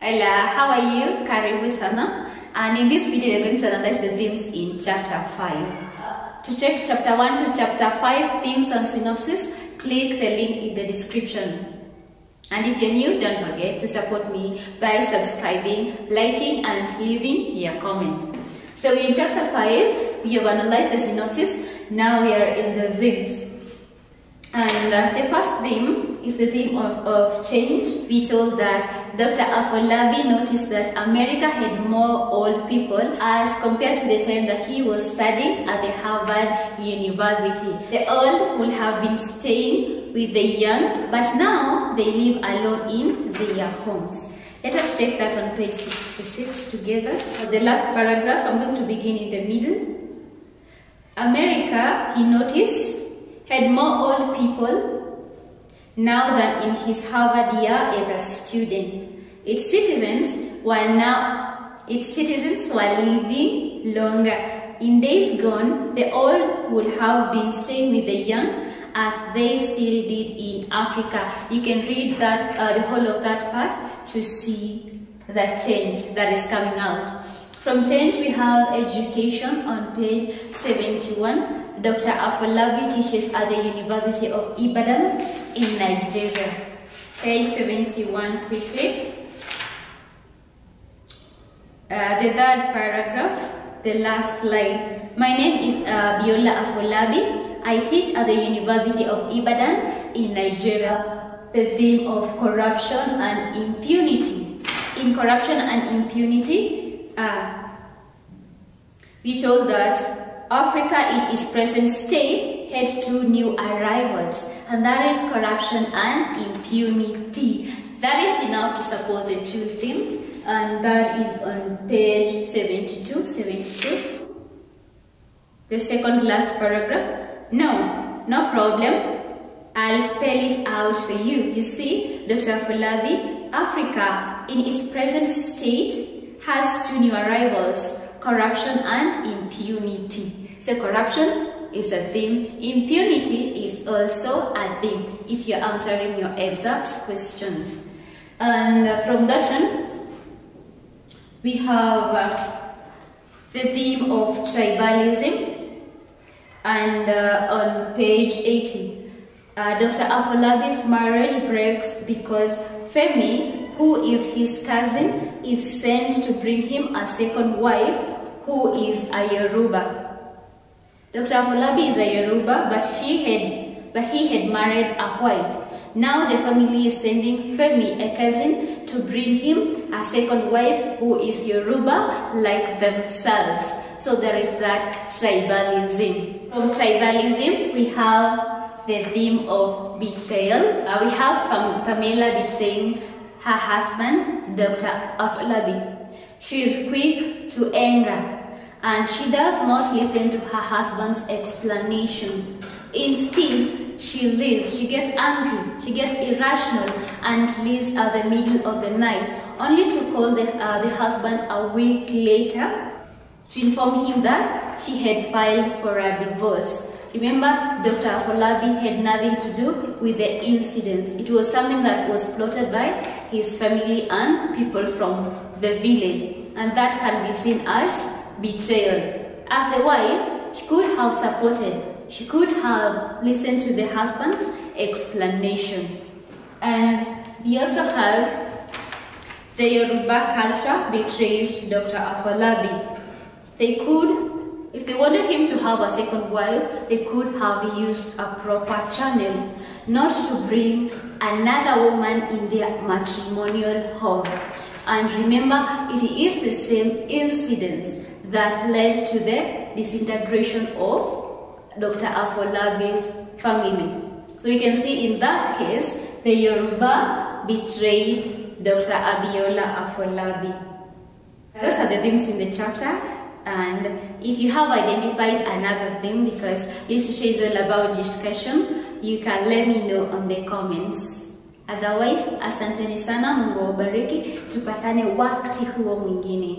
Hola, how are you? Karibu sana. And in this video, we're going to analyze the themes in chapter 5. To check chapter 1 to chapter 5 themes and synopsis, click the link in the description. And if you're new, don't forget to support me by subscribing, liking, and leaving your comment. So in chapter 5, we have analyzed the synopsis. Now we are in the themes. And the first theme is the theme of change. We told that Dr. Afolabi noticed that America had more old people as compared to the time that he was studying at the Harvard University. The old would have been staying with the young, but now they live alone in their homes. Let us check that on page 66 together. For the last paragraph, I'm going to begin in the middle. America, he noticed, had more old people now than in his Harvard year as a student. Its citizens were living longer. In days gone, the old would have been staying with the young as they still did in Africa. You can read that the whole of that part to see the change that is coming out. From change, we have education on page 71. Dr. Afolabi teaches at the University of Ibadan in Nigeria. Page 71 quickly. The third paragraph, the last line. My name is Biola Afolabi. I teach at the University of Ibadan in Nigeria. The theme of corruption and impunity. In corruption and impunity, we told that Africa in its present state had two new arrivals, and that is corruption and impunity. That is enough to support the two themes, and that is on page 72. The second last paragraph. No problem. I'll spell it out for you. You see, Dr. Afolabi, Africa in its present state has two new arrivals, corruption and impunity. So corruption is a theme, impunity is also a theme if you're answering your exact questions. And from that one, we have the theme of tribalism, and on page 80, Dr. Afolabi's marriage breaks because Femi, who is his cousin, is sent to bring him a second wife who is a Yoruba. Dr. Afolabi is a Yoruba, but he had married a white. Now the family is sending Femi, a cousin, to bring him a second wife who is Yoruba like themselves. So there is that tribalism. From tribalism, we have the theme of betrayal. We have Pamela betraying her husband, Dr. Afolabi. She is quick to anger, and she does not listen to her husband's explanation. Instead, she leaves, she gets angry, she gets irrational, and leaves at the middle of the night, only to call the husband a week later to inform him that she had filed for a divorce. Remember, Dr. Afolabi had nothing to do with the incidents. It was something that was plotted by his family and people from the village, and that can be seen as betrayal. As the wife, she could have supported, she could have listened to the husband's explanation. And we also have the Yoruba culture betrays Dr. Afolabi. They could, if they wanted him to have a second wife, they could have used a proper channel, not to bring another woman in their matrimonial home. And remember, it is the same incidents that led to the disintegration of Dr. Afolabi's family. So you can see in that case, the Yoruba betrayed Dr. Abiola Afolabi. Those are the themes in the chapter. And if you have identified another theme, because this teacher is all about discussion, you can let me know on the comments. Otherwise, asanteni sana, Mungu wabariki, tupatane wakati huo mwingine.